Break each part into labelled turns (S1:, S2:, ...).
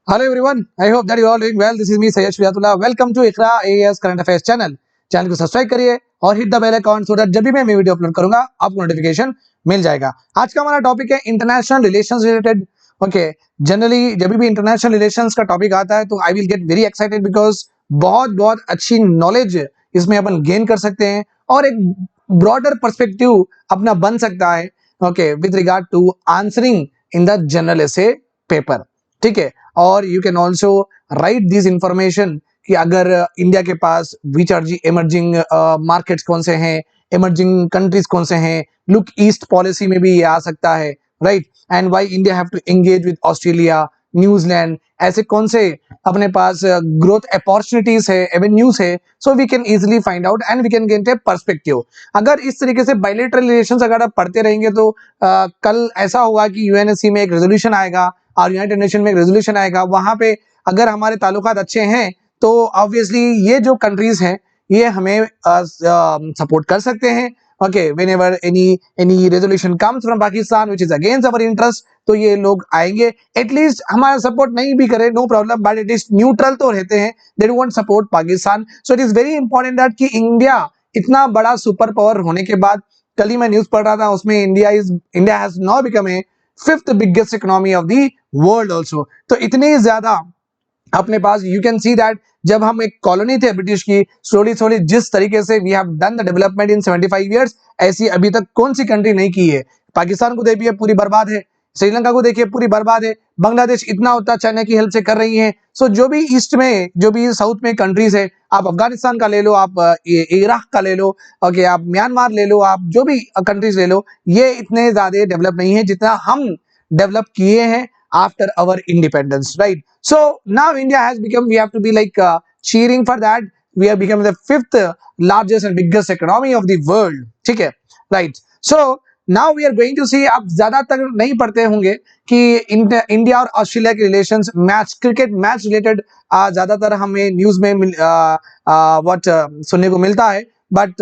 S1: Hello everyone, I hope that you are all doing well. This is me Sayyid Shriatullah. Welcome to Iqra AAS Current Affairs channel. Channel को subscribe करिए और hit the bell icon so that जब भी मैं video upload करूंगा आपको notification मिल जाएगा। आज का हमारा टॉपिक है international relations related. Okay, generally जब भी इंटरनेशनल रिलेशंस का टॉपिक आता है तो I will get very excited because बहुत बहुत अच्छी नॉलेज इसमें अपन गेन कर सकते हैं और एक ब्रॉडर पर्सपेक्टिव अपना बन सकता है। Okay, with regard to answering in the general essay paper. ठीक है, और you can also write this information कि अगर इंडिया के पास विच आर जी इमर्जिंग मार्केट्स कौन से हैं, इमर्जिंग कंट्रीज कौन से हैं, लुक ईस्ट पॉलिसी में भी ये आ सकता है, right. And why India have to engage with Australia, New Zealand, ऐसे कौन से अपने पास ग्रोथ अपॉर्चुनिटीज है, एवेन्यूज है, so we can easily find out and we can get a perspective. अगर इस तरीके से बायलैटरल रिलेशंस अगर आप पढ़ते रहेंगे तो कल ऐसा होगा कि यूएनएससी में एक रेजोल्यूशन आएगा और यूनाइटेड नेशन में एक रेजोल्यूशन आएगा, वहां पे अगर हमारे ताल्लुकात अच्छे हैं तो ऑब्वियसली ये जो कंट्रीज हैं ये हमें सपोर्ट कर सकते हैं। Okay, whenever any resolution comes from Pakistan which is against our interest, तो ये लोग आएंगे। एटलीस्ट हमारा सपोर्ट नहीं भी करे no problem, but at least neutral तो रहते हैं, they don't want support Pakistan. So it is very important that कि इंडिया इतना बड़ा सुपर पावर होने के बाद, कल ही मैं न्यूज पढ़ रहा था उसमें India has now become A fifth biggest economy of the world also. तो इतनी ज्यादा अपने पास, यू कैन सी दैट जब हम एक कॉलोनी थे ब्रिटिश की, स्लोली स्लोली जिस तरीके से we have done the development in 75 years, ऐसी अभी तक कौन सी कंट्री नहीं की है। पाकिस्तान को देखिए पूरी बर्बाद है, श्रीलंका को देखिए पूरी बर्बाद है, बांग्लादेश इतना होता चाइना की हेल्प से कर रही है। सो जो भी ईस्ट में, जो भी साउथ में कंट्रीज है, आप अफगानिस्तान का ले लो, आप इराक का ले लो, ओके, आप म्यांमार ले लो, आप जो भी कंट्रीज ले लो, ये इतने ज्यादा डेवलप नहीं है जितना हम डेवलप किए हैं after our independence, right? So now India has become, we have to be like cheering for that. We have become the fifth largest and biggest economy of the world. ठीक है, right? So now we are going to see, आप ज्यादातर नहीं पढ़ते होंगे कि India और Australia के relations match, cricket match related ज्यादातर हमें न्यूज में व्हाट सुनने को मिलता है। But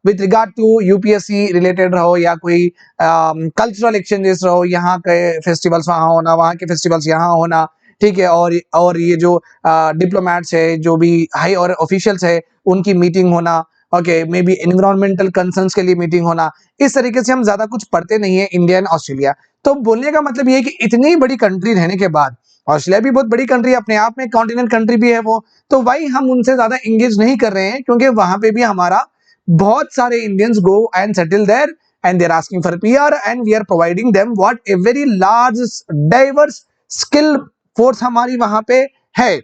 S1: with regard to UPSC related रहो या कोई कल्चरल एक्सचेंजेस रहो, यहाँ के फेस्टिवल्स वहाँ होना, वहाँ के फेस्टिवल्स यहाँ होना, ठीक है, और ये जो डिप्लोमेट्स है, जो भी हाई और ऑफिशियल्स है, उनकी मीटिंग होना, okay, may be environmental concerns के लिए मीटिंग होना, इस तरीके से हम ज्यादा कुछ पढ़ते नहीं है इंडिया एंड ऑस्ट्रेलिया। तो बोलने का मतलब ये है कि इतनी बड़ी कंट्री रहने के बाद, ऑस्ट्रेलिया भी बहुत बड़ी कंट्री अपने आप में, कॉन्टिनेंट कंट्री भी है वो, तो भाई हम उनसे ज्यादा एंगेज नहीं कर रहे हैं क्योंकि वहां पे भी हमारा बहुत सारे Indians go and settle there and they're asking for PR and we are providing them what a very large diverse skill force हमारी वहां पे है।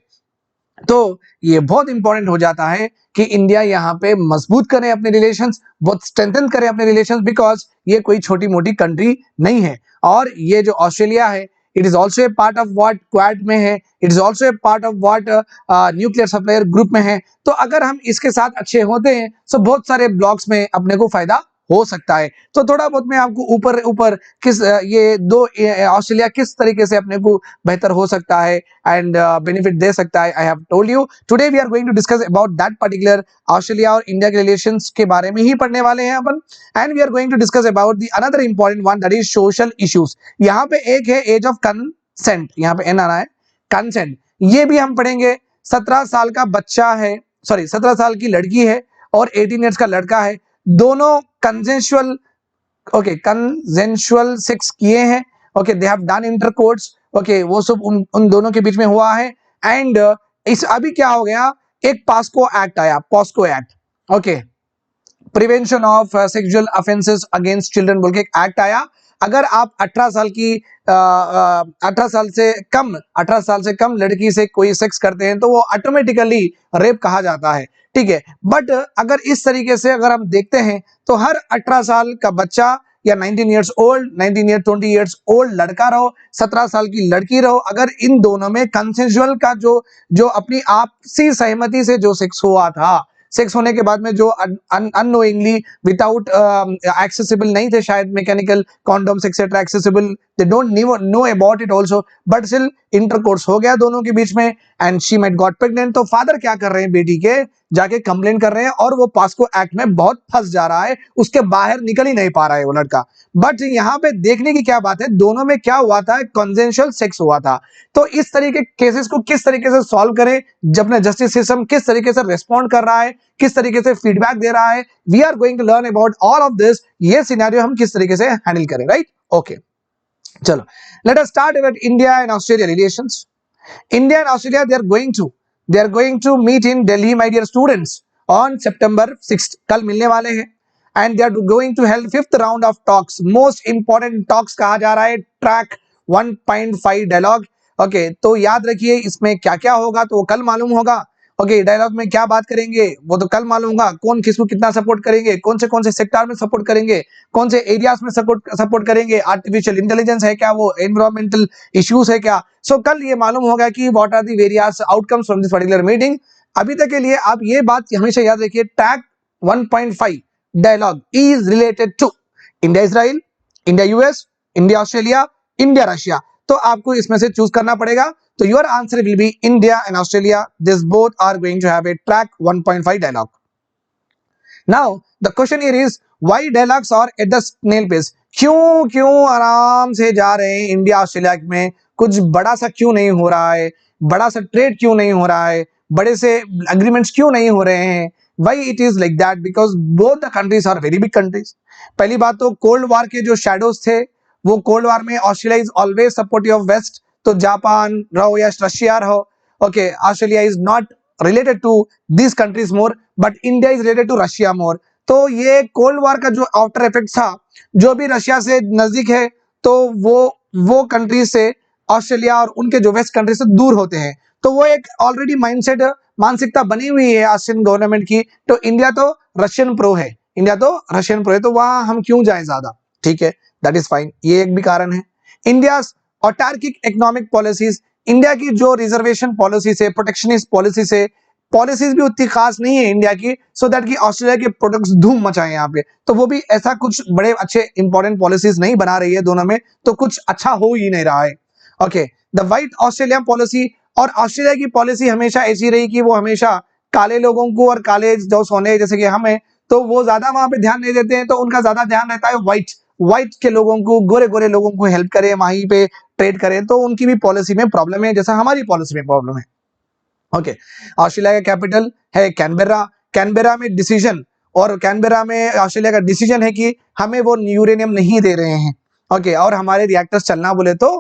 S1: तो ये बहुत इंपॉर्टेंट हो जाता है कि इंडिया यहाँ पे मजबूत करे अपने रिलेशंस, बहुत स्ट्रेंथन करे अपने रिलेशंस, बिकॉज ये कोई छोटी मोटी कंट्री नहीं है। और ये जो ऑस्ट्रेलिया है, it is also a part of what quad में है, it is also a part of what nuclear supplier group में है। तो अगर हम इसके साथ अच्छे होते हैं तो बहुत सारे ब्लॉक्स में अपने को फायदा हो सकता है। तो थोड़ा बहुत मैं आपको ऊपर ऊपर किस ये दो ऑस्ट्रेलिया किस तरीके से अपने को बेहतर हो सकता है एंड बेनिफिट दे सकता है, I have told you. Today we are going to discuss about that particular Australia और इंडिया के रिलेशंस के बारे में ही पढ़ने वाले हैं अपन। And we are going to discuss about the another important one, that is social issues. यहाँ पे एक है एज ऑफ कंसेंट, यहाँ पे एन आ रहा है, कंसेंट, ये भी हम पढ़ेंगे। 17 साल का बच्चा है, सॉरी 17 साल की लड़की है और 18 ईयर्स का लड़का है, दोनों कंसेंशुअल, ओके, कंसेंशुअल सेक्स किए हैं, okay, they have done intercourse, okay, वो सब उन दोनों के बीच में हुआ है। एंड इस अभी क्या हो गया, एक पास्को एक्ट आया, POCSO act, okay, prevention of sexual offences against children बोल के एक एक्ट आया। अगर आप 18 साल की 18 साल से कम लड़की से कोई सेक्स करते हैं तो वो ऑटोमेटिकली रेप कहा जाता है, ठीक है। बट अगर इस तरीके से अगर हम देखते हैं तो हर 18 साल का बच्चा या 19 ईयर्स ओल्ड, 20 ईयर्स ओल्ड लड़का रहो, 17 साल की लड़की रहो, अगर इन दोनों में कंसेंसुअल का जो अपनी आपसी सहमति से जो सेक्स हुआ था, सेक्स होने के बाद में जो अननोइंगली विदाउट एक्सेसिबल नहीं थे, शायद mechanical condoms etcetera accessible, they don't know about it also, but still intercourse हो गया दोनों के बीच में and she might got pregnant. तो फादर क्या कर रहे हैं, बेटी के जाके कंप्लेन कर रहे हैं और वो पास्को एक्ट में बहुत फंस जा रहा है, उसके बाहर निकल ही नहीं पा रहा है वो लड़का। बट यहाँ पे देखने की क्या बात है, दोनों में क्या हुआ था, कंसेंशुअल सेक्स हुआ था। तो इस तरीके के केसेस को किस तरीके से सॉल्व करें, जब ना जस्टिस सिस्टम किस तरीके से रिस्पॉन्ड कर रहा है, किस तरीके से फीडबैक दे रहा है, we are going to learn about all of this. ये सिनेरियो हम किस तरीके से हैंडल करें, राइट? ओके, चलो let us start with India and Australia relations. India and Australia, they are going to meet in Delhi, my dear students, on September 6th. कल मिलने वाले हैं and they are going to hold fifth round of talks. Most important talks कहा जा रहा है track 1.5 dialogue. Okay, तो याद रखिए इसमें क्या क्या होगा तो वो कल मालूम होगा। ओके, डायलॉग में क्या बात करेंगे वो तो कल मालूम होगा, कौन किसको कितना सपोर्ट करेंगे, कौन से सेक्टर में सपोर्ट करेंगे, कौन से एरियाज में सपोर्ट करेंगे, आर्टिफिशियल इंटेलिजेंस है क्या, वो एनवायरमेंटल इश्यूज है क्या। सो कल ये मालूम होगा कि what are the various outcomes from this particular meeting. अभी तक के लिए आप ये बात हमेशा याद रखिए, track 1.5 dialogue is related to India Israel, India US, India Australia, India Russia. तो आपको इसमें से चूज करना पड़ेगा। तो your answer will be India and Australia, this both are going to have a track 1.5 dialogue. Now the question here is why dialogues are at the snail pace. क्यों आराम से जा रहे हैं इंडिया ऑस्ट्रेलिया में, कुछ बड़ा सा क्यों नहीं हो रहा है, बड़ा सा ट्रेड क्यों नहीं हो रहा है, बड़े से एग्रीमेंट्स क्यों नहीं हो रहे हैं। Why it is like that? Because both the countries are very big countries. पहली बात तो कोल्ड वॉर के जो शेडोज थे, वो कोल्ड वॉर में Australia is always supportive of west. तो जापान रहो या रशिया रहो, okay, Australia is not related to this countries more, but India is related to Russia more. तो ये कोल्ड वॉर का जो आफ्टर इफेक्ट था, जो भी रशिया से नजदीक है तो वो कंट्री से ऑस्ट्रेलिया और उनके जो वेस्ट कंट्री से दूर होते हैं। तो वो एक ऑलरेडी माइंडसेट मानसिकता बनी हुई है ऑस्ट्रेलियन गवर्नमेंट की। तो इंडिया तो रशियन प्रो है, तो वहां हम क्यों जाएं ज्यादा, ठीक है, दैट इज फाइन। ये एक भी कारण है। इंडिया ऑटार्किक इकोनॉमिक पॉलिसीज, इंडिया की जो रिजर्वेशन पॉलिसी से, प्रोटेक्शनिस्ट पॉलिसी से, पॉलिसीज भी उतनी खास नहीं है इंडिया की, सो दैट कि ऑस्ट्रेलिया के प्रोडक्ट्स धूम मचाएं यहाँ पे। तो वो भी ऐसा कुछ बड़े अच्छे इंपॉर्टेंट पॉलिसीज नहीं बना रही है दोनों में, तो कुछ अच्छा हो ही नहीं रहा है। Okay, the white Australia policy, और ऑस्ट्रेलिया की पॉलिसी हमेशा ऐसी रही कि वो हमेशा काले लोगों को और काले जो सोने जैसे कि हमें, तो वो ज्यादा वहां पे ध्यान नहीं देते हैं। तो उनका ज्यादा ध्यान रहता है व्हाइट के लोगों को, गोरे लोगों को हेल्प करें, वहीं पे ट्रेड करें। तो उनकी भी पॉलिसी में प्रॉब्लम है, जैसा हमारी पॉलिसी में प्रॉब्लम है। ओके, ऑस्ट्रेलिया का कैपिटल है कैनबेरा में डिसीजन, और कैनबेरा में ऑस्ट्रेलिया का डिसीजन है कि हमें वो यूरेनियम नहीं दे रहे हैं। ओके, और हमारे रिएक्टर्स चलना बोले तो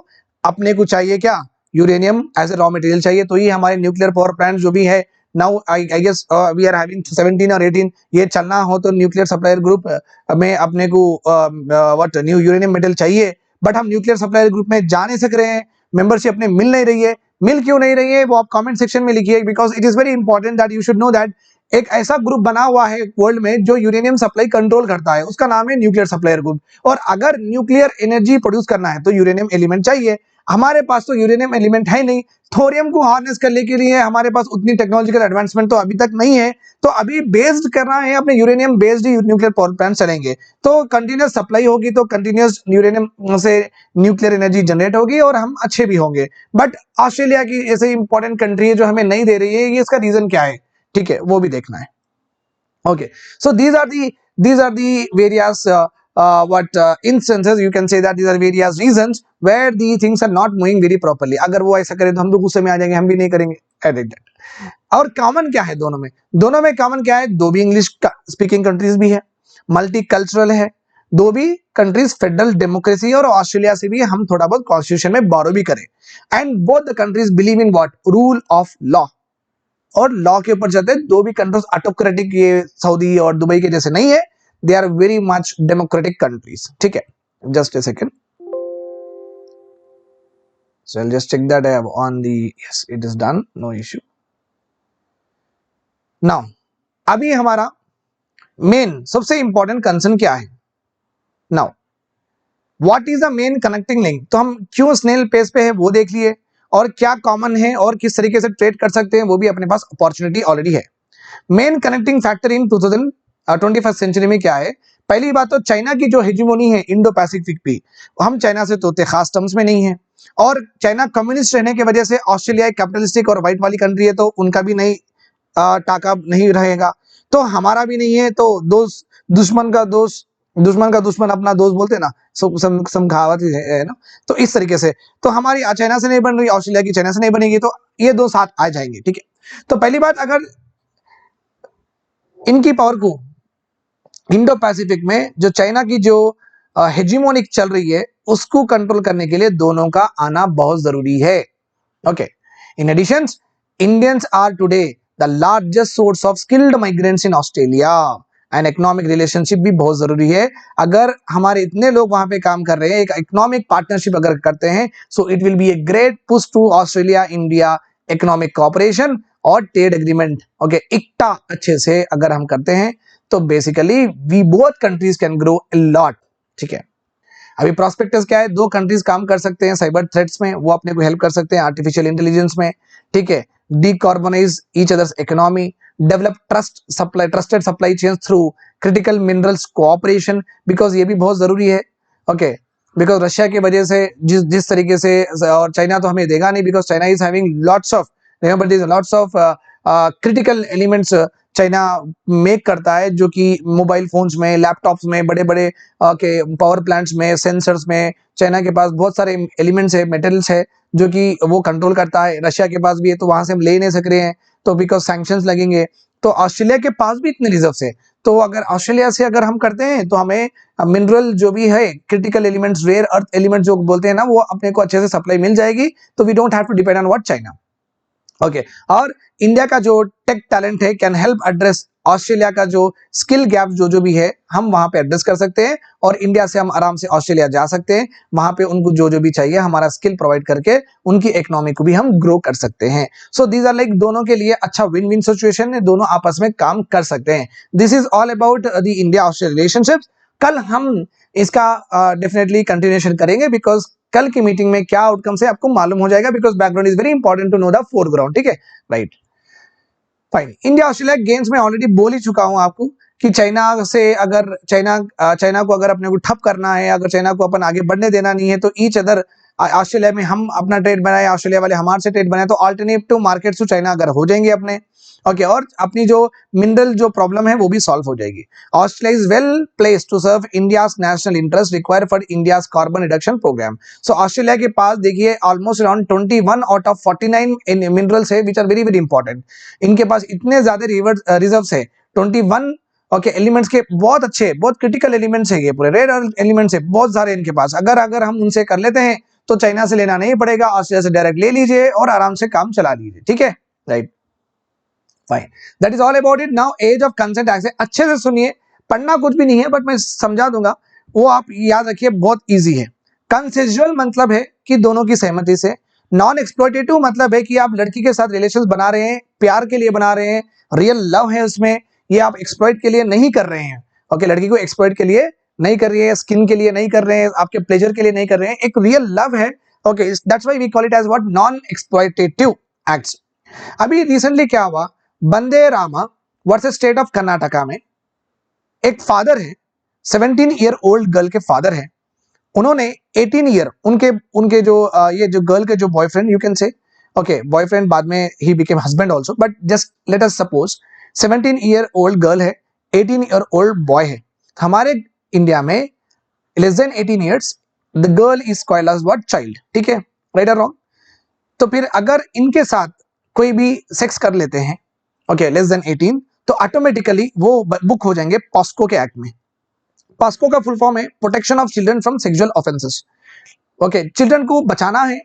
S1: अपने को चाहिए क्या, uranium as a raw material चाहिए। तो ये हमारे न्यूक्लियर पावर प्लांट जो भी है now, I guess we are having 17 और 18, ये चलना हो तो न्यूक्लियर सप्लायर ग्रुप में अपने को व्हाट न्यू यूरेनियम मेटल चाहिए। बट हम न्यूक्लियर सप्लायर ग्रुप में जा नहीं सक रहे हैं, मेंबरशिप अपने मिल नहीं रही है। मिल क्यों नहीं रही है वो आप कमेंट सेक्शन में लिखिए, because it is very important that you should know that एक ऐसा ग्रुप बना हुआ है वर्ल्ड में जो यूरेनियम सप्लाई कंट्रोल करता है, उसका नाम है न्यूक्लियर सप्लायर ग्रुप। और अगर न्यूक्लियर एनर्जी प्रोड्यूस करना है तो यूरेनियम एलिमेंट चाहिए। हमारे पास तो यूरेनियम एलिमेंट है नहीं, थोरियम को हार्नेस करने के लिए हमारे पास उतनी टेक्नोलॉजिकल एडवांसमेंट तो अभी तक नहीं है। तो अभी बेस्ड करना है अपने यूरेनियम बेस्ड ही न्यूक्लियर पावर प्लांट चलेंगे, तो कंटिन्यूस सप्लाई होगी, तो कंटिन्यूस यूरेनियम से न्यूक्लियर एनर्जी जनरेट होगी और हम अच्छे भी होंगे। बट ऑस्ट्रेलिया की ऐसे इंपॉर्टेंट कंट्री है जो हमें नहीं दे रही है, ये इसका रीजन क्या है, ठीक है, वो भी देखना है। Okay, so these are the various instances, you can say that these are various reasons where the things are not moving very properly. अगर वो ऐसा करे तो हम तो गुस्से में आ जाएंगे, हम भी नहीं करेंगे। और कॉमन क्या है दोनों में कॉमन क्या है, दो भी इंग्लिश स्पीकिंग कंट्रीज भी है, मल्टी कल्चरल है, दो भी कंट्रीज फेडरल डेमोक्रेसी, और ऑस्ट्रेलिया से भी हम थोड़ा बहुत कॉन्स्टिट्यूशन में बोरो भी करें। And both the countries believe in what, rule of law, और लॉ के ऊपर चलते हैं। दो भी कंट्रीज ऑटोक्रेटिक, ये सऊदी और दुबई के जैसे नहीं है, they are very much democratic countries, ठीक है। Just a second, so I'll just check that I have on the, yes it is done, no issue. Now अभी हमारा मेन सबसे इंपॉर्टेंट कंसर्न क्या है, now what is the main connecting link. तो हम क्यों स्नेल पेस पे है वो देख लिए, और क्या कॉमन है और किस तरीके से ट्रेड कर सकते हैं, वो भी अपने पास अपॉर्चुनिटी ऑलरेडी है। Main connecting factor in 2021 century में क्या है, पहली बात तो चाइना की जो हेजिमोनी है इंडो पैसिफिक पे, हम चाइना से तो खास टर्म्स में नहीं है, और चाइना कम्युनिस्ट रहने की वजह से ऑस्ट्रेलिया कैपिटलिस्टिक और व्हाइट वाली कंट्री है, तो उनका भी नहीं टाका नहीं रहेगा, तो हमारा भी नहीं है, तो दोस्त दुश्मन का दोस्त, दुश्मन का दुश्मन अपना दोस्त बोलते हैं ना, कहावत है ना। तो इस तरीके से तो हमारी चाइना से नहीं बन रही, ऑस्ट्रेलिया की चाइना से नहीं बनेगी, तो ये दो साथ आ जाएंगे, ठीक है। तो पहली बात, अगर इनकी पावर को इंडो पैसिफिक में जो चाइना की जो हेजिमोनिक चल रही है उसको कंट्रोल करने के लिए दोनों का आना बहुत जरूरी है। Okay, in addition Indians are today the largest source of skilled migrants in Australia and economic relationship भी बहुत जरूरी है। अगर हमारे इतने लोग वहां पे काम कर रहे हैं, एक इकोनॉमिक पार्टनरशिप अगर करते हैं, so it will be a great push to Australia India economic cooperation और ट्रेड एग्रीमेंट। ओके, इक्टा अच्छे से अगर हम करते हैं तो basically we both countries can grow a lot, ठीक है। अभी प्रोस्पेक्टस क्या है, दो कंट्रीज काम कर सकते हैं साइबर थ्रेट्स में, वो अपने को हेल्प कर सकते हैं आर्टिफिशियल इंटेलिजेंस में, ठीक है। Decarbonise each others economy, develop trusted supply chain through critical minerals cooperation, because ये भी बहुत जरूरी है। ओके, बिकॉज रशिया की वजह से जिस तरीके से, और चाइना तो हमें देगा नहीं, because China is having lots of, remember this, lots of critical elements China make करता है, जो कि मोबाइल फोन्स में, लैपटॉप्स में, बड़े बड़े के पावर प्लांट्स में, सेंसर्स में चाइना के पास बहुत सारे एलिमेंट्स है, मेटल्स है, जो कि वो कंट्रोल करता है। रशिया के पास भी है, तो वहां से हम ले नहीं सक रहे हैं, तो बिकॉज सैंक्शंस लगेंगे। तो ऑस्ट्रेलिया के पास भी इतने रिजर्व्स है, तो अगर ऑस्ट्रेलिया से अगर हम करते हैं तो हमें मिनरल जो भी है, critical elements, rare earth elements जो बोलते हैं ना, वो अपने को अच्छे से सप्लाई मिल जाएगी, तो we don't have to depend on what China. Okay, और इंडिया का जो टेक टैलेंट है कैन हेल्प एड्रेस ऑस्ट्रेलिया का जो स्किल गैप जो भी है, हम वहां पे एड्रेस कर सकते हैं, और इंडिया से हम आराम से ऑस्ट्रेलिया जा सकते हैं, वहां पे उनको जो भी चाहिए हमारा स्किल प्रोवाइड करके उनकी इकोनॉमी को भी हम ग्रो कर सकते हैं। सो दीज आर लाइक दोनों के लिए अच्छा विन विन सिचुएशन है, दोनों आपस में काम कर सकते हैं। This is all about the India Australia relationship. कल हम इसका डेफिनेटली कंटिन्यूएशन करेंगे, बिकॉज कल की मीटिंग में क्या आउटकम है आपको मालूम हो जाएगा, because background is very important to know the foreground, ठीक है, right, fine. India Australia games में ऑलरेडी बोल ही चुका हूं आपको कि चाइना से अगर चाइना को अगर अपने को ठप करना है, अगर चाइना को अपन आगे बढ़ने देना नहीं है, तो ईच अदर ऑस्ट्रेलिया में हम अपना ट्रेड बनाए, ऑस्ट्रेलिया वाले हमारे से ट्रेड बनाए, तो अल्टरनेटिव मार्केट टू चाइना अगर हो जाएंगे अपने, ओके, और अपनी जो मिनरल जो प्रॉब्लम है वो भी सॉल्व हो जाएगी। Australia is well placed to serve India's national interest required for India's carbon reduction program. So Australia के पास देखिए almost around 21 out of 49 minerals है which are very very important. इनके पास इतने ज्यादा रिजर्व्स है, 21 ओके एलिमेंट्स के, बहुत अच्छे, बहुत क्रिटिकल एलिमेंट्स है, ये पूरे रेयर एलिमेंट्स है बहुत सारे इनके पास। अगर हम उनसे कर लेते हैं तो चाइना से लेना नहीं पड़ेगा, ऑस्ट्रेलिया से डायरेक्ट ले लीजिए और आराम से काम चला लीजिए, ठीक है, right, fine. That is all about it. Now age of consent act, अच्छे से सुनिए, पढ़ना कुछ भी नहीं है, बट मैं समझा दूंगा, वो आप याद रखिए, बहुत इजी है। कंसेंजुअल मतलब है कि दोनों की सहमति से। नॉन एक्सप्लॉइटेटिव मतलब है कि आप लड़की के साथ रिलेशंस बना रहे हैं, प्यार के लिए बना रहे हैं, रियल लव है उसमें, ये आप एक्सप्लॉइट के लिए नहीं कर रहे हैं। ओके, लड़की को एक्सप्लॉइट के लिए नहीं कर रही है, स्किन के लिए नहीं कर रहे हैं, आपके प्लेजर के लिए नहीं कर रहे हैं, एक रियल लव है। Okay, that's why we call it as what, non exploitative acts. अभी रिसेंटली क्या हुआ, Bande Rama versus state of Karnataka में एक फादर है, 17 ईयर ओल्ड गर्ल के फादर है, उन्होंने 18 ईयर उनके जो ये जो गर्ल के जो boyfriend, you can say, okay boyfriend, बाद में ही became husband also, but just let us suppose 17 year old girl है, 18 ईयर ओल्ड बॉय है। हमारे इंडिया में less than 18 years the girl is called as what, child, ठीक है, right और रॉन्ग। तो फिर अगर इनके साथ कोई भी सेक्स कर लेते हैं, ओके लेस देन 18, तो ऑटोमेटिकली वो बुक हो जाएंगे पॉस्को के एक्ट में। पॉस्को का फुल फॉर्म है protection of children from sexual offences. Okay, children को बचाना है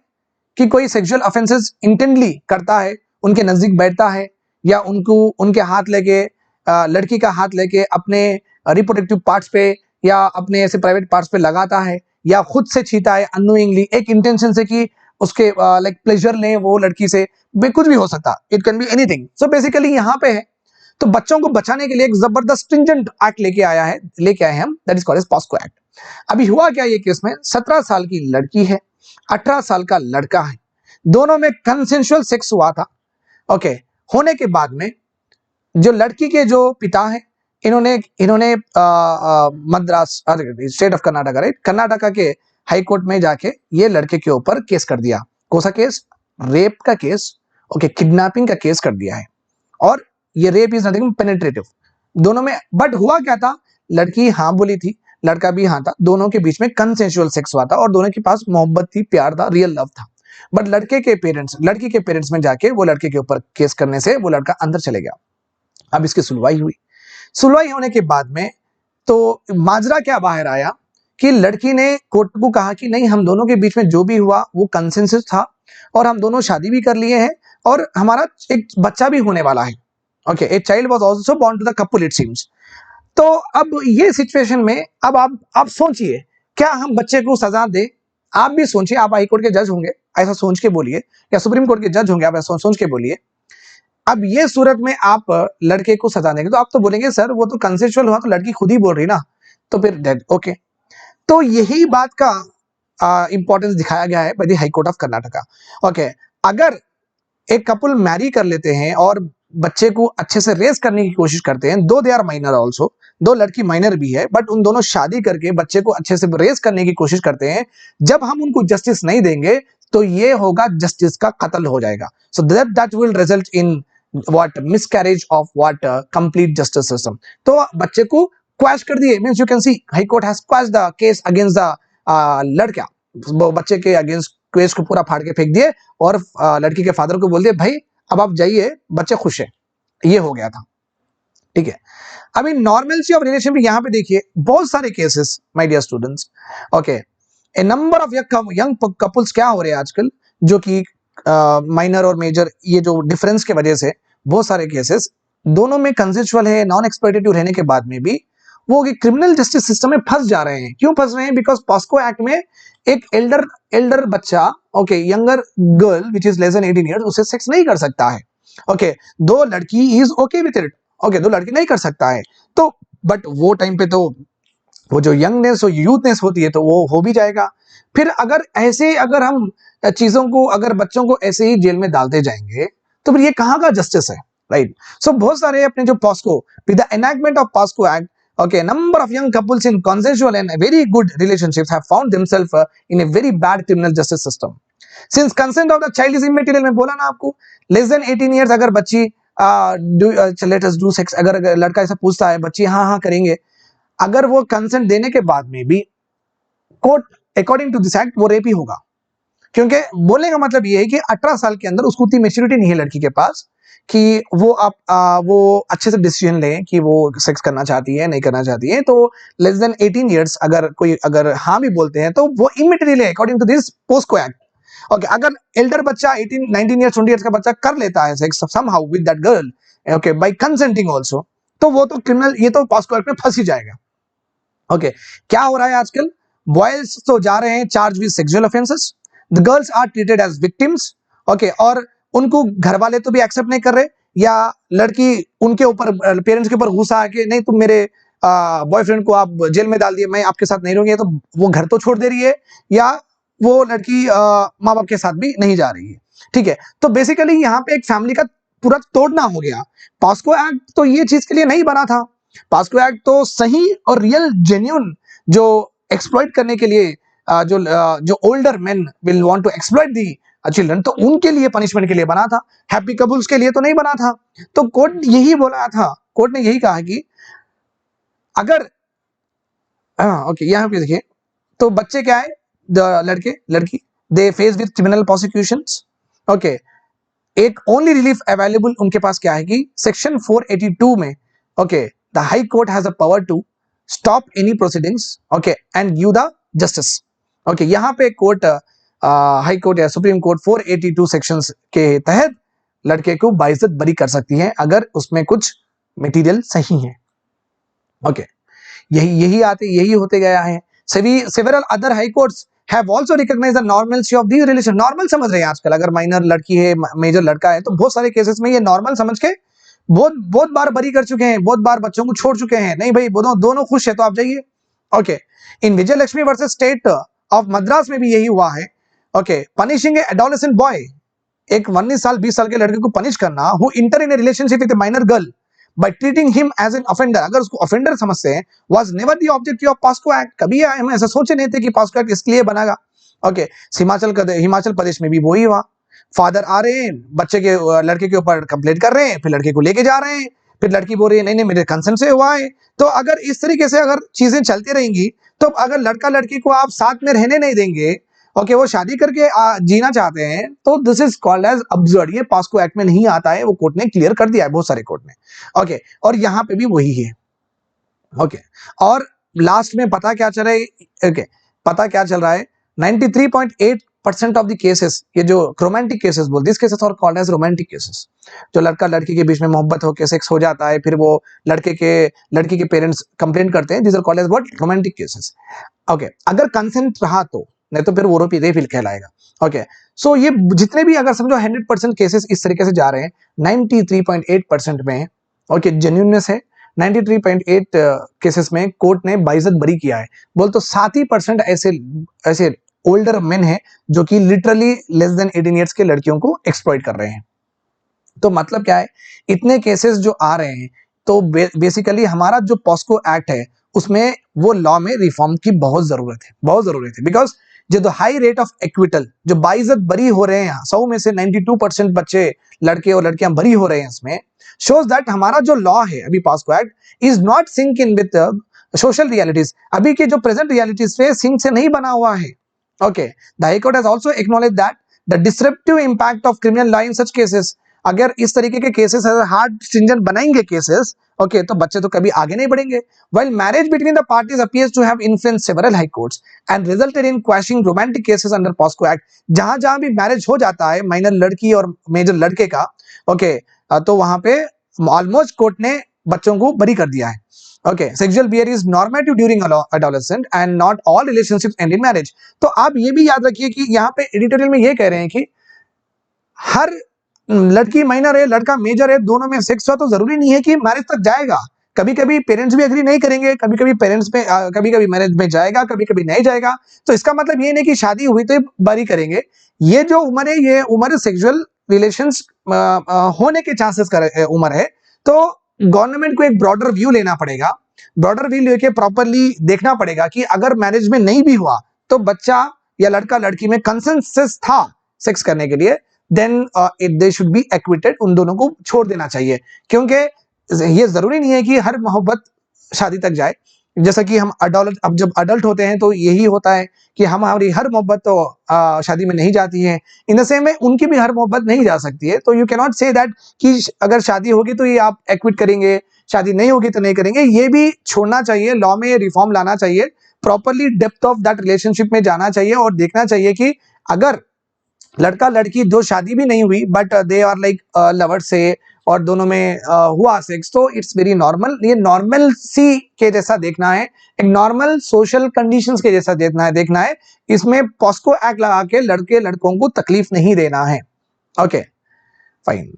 S1: कि कोई सेक्सुअल ऑफेंसेस इंटेंटली करता है, उनके नजदीक बैठता है, या उनके हाथ लेके, लड़की का हाथ लेके अपने रिप्रोडक्टिव पार्ट्स पे या अपने ऐसे प्राइवेट पार्ट्स पे लगाता है, या खुद से छीता है अननोइंगली, एक इंटेंशन से कि उसके लाइक प्लेजर लें वो लड़की से, कुछ भी हो सकता, it can be anything. So basically यहाँ पे है, तो बच्चों को बचाने के लिए एक जबरदस्त स्ट्रिंजेंट एक्ट लेके आए हैं हम, that is called as POCSO act. अभी हुआ क्या, ये केस में 17 साल की लड़की है, 18 साल का लड़का है, दोनों में कंसेंसुअल सेक्स हुआ था। ओके, होने के बाद में जो लड़की के जो पिता है, इन्होंने Madras state of Karnataka, right, Karnataka के हाई कोर्ट में जाके ये लड़के के ऊपर केस कर दिया। कौन सा केस? रेप का केस, ओके, किडनैपिंग का केस कर दिया है। और ये रेप इज नथिंग पेनिट्रेटिव दोनों में। बट हुआ क्या था, लड़की हाँ बोली थी, लड़का भी हाँ था, दोनों के बीच में कंसेंशुअल सेक्स हुआ था और दोनों के पास मोहब्बत थी, प्यार था, रियल लव था। बट लड़की के पेरेंट्स में जाके वो लड़के के ऊपर केस करने से वो लड़का अंदर चले गया। अब इसकी सुनवाई हुई, सुनवाई होने के बाद में तो माजरा क्या बाहर आया कि लड़की ने कोर्ट को कहा कि नहीं, हम दोनों के बीच में जो भी हुआ वो कंसेंसस था और हम दोनों शादी भी कर लिए हैं और हमारा एक बच्चा भी होने वाला है। Okay, a child was also born to the couple it seems. तो अब ये सिचुएशन में अब आप सोचिए, क्या हम बच्चे को सजा दें? आप भी सोचिए, आप हाई कोर्ट के जज होंगे, ऐसा सोच के बोलिए, या सुप्रीम कोर्ट के जज होंगे, आप ऐसा सोच के बोलिए। अब ये सूरत में आप लड़के को सजा देंगे तो आप तो बोलेंगे सर वो तो कंसेंशुअल हुआ, तो लड़की खुद ही बोल रही ना, तो फिर डेड। ओके, तो यही बात का इंपॉर्टेंस दिखाया गया है by the high court of Karnataka. Okay, अगर एक कपल मैरी कर लेते हैं और बच्चे को अच्छे से रेस करने की कोशिश करते हैं, दो दे आर माइनर ऑल्सो, दो लड़की माइनर भी है, बट उन दोनों शादी करके बच्चे को अच्छे से रेस करने की कोशिश करते हैं, जब हम उनको जस्टिस नहीं देंगे तो ये होगा जस्टिस का कत्ल हो जाएगा। So that will result in what miscarriage of what complete justice system. तो बच्चे को क्वैश कर दिए, means you can see high court has quash the case against the लड़का, बच्चे के अगेंस्ट केस को पूरा फाड़ के फेंक दिए और लड़की के फादर को बोल दिए भाई अब आप जाइए, बच्चे खुश है। ये हो गया था, ठीक है। अभी नॉर्मलसी ऑफ रिलेशन भी यहाँ पे देखिए बहुत सारे cases my dear students. Okay, a number of young couples क्या हो रहे हैं आजकल, जो कि माइनर और मेजर ये जो डिफरेंस के वजह से बहुत सारे केसेस दोनों में कंसेंशुअल है, नॉन एक्सप्लॉइटेटिव रहने के बाद में भी वो क्रिमिनल जस्टिस सिस्टम में फंस जा रहे हैं। क्यों फंस रहे हैं? बिकॉज पॉस्को एक्ट में एक एल्डर बच्चा, okay, younger girl which is less than 18 years, उसे सेक्स नहीं कर सकता है। ओके, दो लड़की is okay with it, okay, दो लड़की नहीं कर सकता है। तो बट वो टाइम पे तो वो जो यंगनेस और यूथनेस होती है तो वो हो भी जाएगा। फिर अगर हम चीजों को, अगर बच्चों को ऐसे ही जेल में डालते जाएंगे तो फिर ये कहाँ का जस्टिस है, राइट? सो बहुत सारे अपने जो POCSO with the enactment of POCSO act, okay, number of young couples in consensual and very good relationships have found themselves in a very bad criminal justice system since consent of the child is immaterial। मैं बोला ना आपको, less than 18 years अगर बच्ची let us do sex, अगर लड़का ऐसा पूछता है, बच्ची हाँ हाँ करेंगे, अगर वो कंसेंट देने के बाद में भी court according to this act वो रेप ही होगा। क्योंकि बोलने का मतलब ये है कि 18 साल के अंदर उसको उतनी मेच्योरिटी नहीं है लड़की के पास कि वो अच्छे से डिसीजन लें कि वो सेक्स करना चाहती है नहीं करना चाहती है। तो लेस देन 18 इयर्स अगर हाँ भी बोलते हैं तो वो इमेटेरियल है according to this POCSO act. Okay, अगर एल्डर बच्चा 18 19 इयर्स 20 इयर्स का बच्चा कर लेता है sex somehow with that girl, okay, by consenting also, तो वो तो क्रिमिनल, ये तो पोस्को एक्ट में फंस ही जाएगा। ओके, क्या हो रहा है आजकल? बॉयज तो जा रहे हैं charge with sexual offences, the girls are treated as victims. Okay, और उनको घर वाले तो भी एक्सेप्ट नहीं कर रहे, या लड़की उनके ऊपर, पेरेंट्स के ऊपर गुस्सा आके नहीं तुम मेरे बॉयफ्रेंड को आप जेल में डाल दिए, मैं आपके साथ नहीं रहूंगी, तो वो घर तो छोड़ दे रही है, या वो लड़की माँ बाप के साथ भी नहीं जा रही है। ठीक है, तो बेसिकली यहाँ पे एक फैमिली का पूरा तोड़ना हो गया। पॉस्को एक्ट तो ये चीज के लिए नहीं बना था। पॉस्को एक्ट तो सही और रियल जेन्युइन जो एक्सप्लॉइट करने के लिए जो older men will want to exploit the children, तो उनके लिए पनिशमेंट के लिए बना था, हैप्पी कपल्स के लिए तो नहीं बना था। तो कोर्ट यही बोला था, कोर्ट ने यही कहा कि अगर ओके, यहाँ पे देखिए, तो बच्चे क्या है, लड़के लड़की they face with criminal prosecutions. Okay, एक ओनली रिलीफ अवेलेबल उनके पास क्या है कि सेक्शन 482 में, okay, the high court has a power to stop any proceedings, okay, and give the justice. Okay, यहाँ पे कोर्ट, हाई कोर्ट या सुप्रीम कोर्ट 482 सेक्शंस के तहत लड़के को बाइज्जत बरी कर सकती है अगर उसमें कुछ मटेरियल सही है। ओके, यही होते गया है। Several other high courts have also recognised the normalcy of these relation. Normal समझ रहे हैं आजकल, अगर माइनर लड़की है मेजर लड़का है, तो बहुत सारे केसेस में ये नॉर्मल समझ के बहुत बार बरी कर चुके हैं, बहुत बार बच्चों को छोड़ चुके हैं। नहीं भाई, दोनों खुश है तो आप जाइए। Okay, in Vijay Lakshmi versus state of Madras में भी यही हुआ है। ओके, पनिशिंग ए एडोलेसेंट बॉय, एक 19 साल 20 साल के लड़के को पनिश करना, who inter in A relationship with A minor girl by treating him as an offender, अगर उसको offender समझते हैं, was never the objective of POSCO Act। कभी हम ऐसा सोचे नहीं थे कि POSCO Act इसके लिए बनागा। ओके, हिमाचल प्रदेश में भी वही हुआ। फादर आ रहे हैं, बच्चे के लड़के के ऊपर कंप्लेंट कर रहे हैं, फिर लड़के को लेके जा रहे हैं, फिर लड़की बोल रही है नहीं नहीं मेरे कंसेंट से हुआ है। तो अगर इस तरीके से अगर चीजें चलती रहेंगी, तो अगर लड़का लड़की को आप साथ में रहने नहीं देंगे, ओके, वो शादी करके जीना चाहते हैं, तो this is called as absurd. ये पॉस्को एक्ट में नहीं आता है, वो कोर्ट ने क्लियर कर दिया है, बहुत सारे कोर्ट ने। ओके, और यहाँ पे भी वही है। ओके, और लास्ट में पता क्या चल रहा है? ओके, पता क्या चल रहा है? 93.8% ऑफ द केसेस, ये जो रोमांटिक केसेस बोलते हैं, केसेस और कॉल्ड एज रोमांटिक केसेस, जो लड़का लड़की के बीच में मोहब्बत होकर सेक्स हो जाता है, फिर वो लड़की के पेरेंट्स कंप्लेंट करते हैं, this are called as what? Romantic cases. Okay, अगर कंसेंट रहा तो, नहीं तो फिर वो रेप कहलाएगा। ओके, सो ये जितने भी अगर समझो 100% केसेस इस तरीके से जा रहे हैं, 93.8% में ओके जेन्युइननेस है, 93.8 केसेस में कोर्ट ने बाइज्जत बरी किया है। बोल तो 7% ऐसे ओल्डर मेन है जो कि लिटरली लेस देन 18 ईयर्स के लड़कियों को एक्सप्लॉइट कर रहे हैं। तो मतलब क्या है, इतने केसेस जो आ रहे हैं, तो बेसिकली हमारा जो पॉस्को एक्ट है उसमें वो लॉ में रिफॉर्म की बहुत जरूरत है, बहुत जरूरत है। बिकॉज जो हाई रेट ऑफ एक्विटल, जो बाइज्जत बरी हो रहे हैं, 100 में से 92% बच्चे लड़के और लड़कियां बरी हो रहे हैं, इसमें शोज दैट हमारा जो लॉ है अभी POCSO act is not sync in with social realities. अभी के जो प्रेजेंट रियलिटीज पे सिंक से नहीं बना हुआ है। Okay, the high court has also acknowledge that the disruptive impact of criminal law in such cases. अगर इस तरीके के केसेस हार्ड स्ट्रिंजेंट बनाएंगे केसेस, ओके, तो बच्चे तो कभी आगे नहीं बढ़ेंगे। While marriage between the parties appears to have influenced several high courts and resulted in quashing romantic cases under POSCO Act, जहां भी मैरिज हो जाता है माइनर लड़की और मेजर लड़के का, ओके, तो वहां पे ऑलमोस्ट कोर्ट ने बच्चों को बरी कर दिया है। Okay, sexual behaviour is normative during adolescent and not all relationships and in marriage. तो आप ये भी याद रखिए कि यहाँ पे एडिटोरियल में ये कह रहे हैं कि हर लड़की माइनर है, लड़का मेजर है, दोनों में सेक्स हुआ तो जरूरी नहीं है कि मैरिज तक जाएगा। कभी कभी पेरेंट्स भी एग्री नहीं करेंगे, कभी कभी पेरेंट्स में कभी कभी मैरिज में जाएगा, कभी कभी नहीं जाएगा। तो इसका मतलब ये नहीं कि शादी हुई तो बारी करेंगे। ये जो उम्र है, ये उम्र सेक्सुअल रिलेशंस होने के चांसेस का उम्र है। तो गवर्नमेंट को एक ब्रॉडर व्यू लेना पड़ेगा, ब्रॉडर व्यू लेके प्रॉपरली देखना पड़ेगा कि अगर मैरिज में नहीं भी हुआ तो बच्चा या लड़का लड़की में कंसेंसस था सेक्स करने के लिए, then they should be acquitted, उन दोनों को छोड़ देना चाहिए। क्योंकि ये जरूरी नहीं है कि हर मोहब्बत शादी तक जाए। जैसा कि हम अब जब अडल्ट होते हैं तो यही होता है कि हमारी हर मोहब्बत तो शादी में नहीं जाती है। इन द सेम वे उनकी भी हर मोहब्बत नहीं जा सकती है। तो you can not say that कि अगर शादी होगी तो ये आप एक्विट करेंगे, शादी नहीं होगी तो नहीं करेंगे। ये भी छोड़ना चाहिए, लॉ में रिफॉर्म लाना चाहिए, properly depth of that relationship में जाना चाहिए और देखना चाहिए कि अगर लड़का लड़की जो शादी भी नहीं हुई but they are like lovers से और दोनों में हुआ सेक्स, तो इट्स वेरी नॉर्मल। ये नॉर्मल सी के जैसा देखना है, एक नॉर्मल सोशल कंडीशंस के जैसा देखना है। इसमें पॉस्को एक्ट लगा के लड़के लड़कों को तकलीफ नहीं देना है। Okay, fine.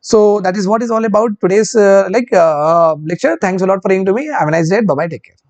S1: So that is what is all about today's lecture. Thanks a lot for listening to me. Have a nice day. Bye bye. Take care.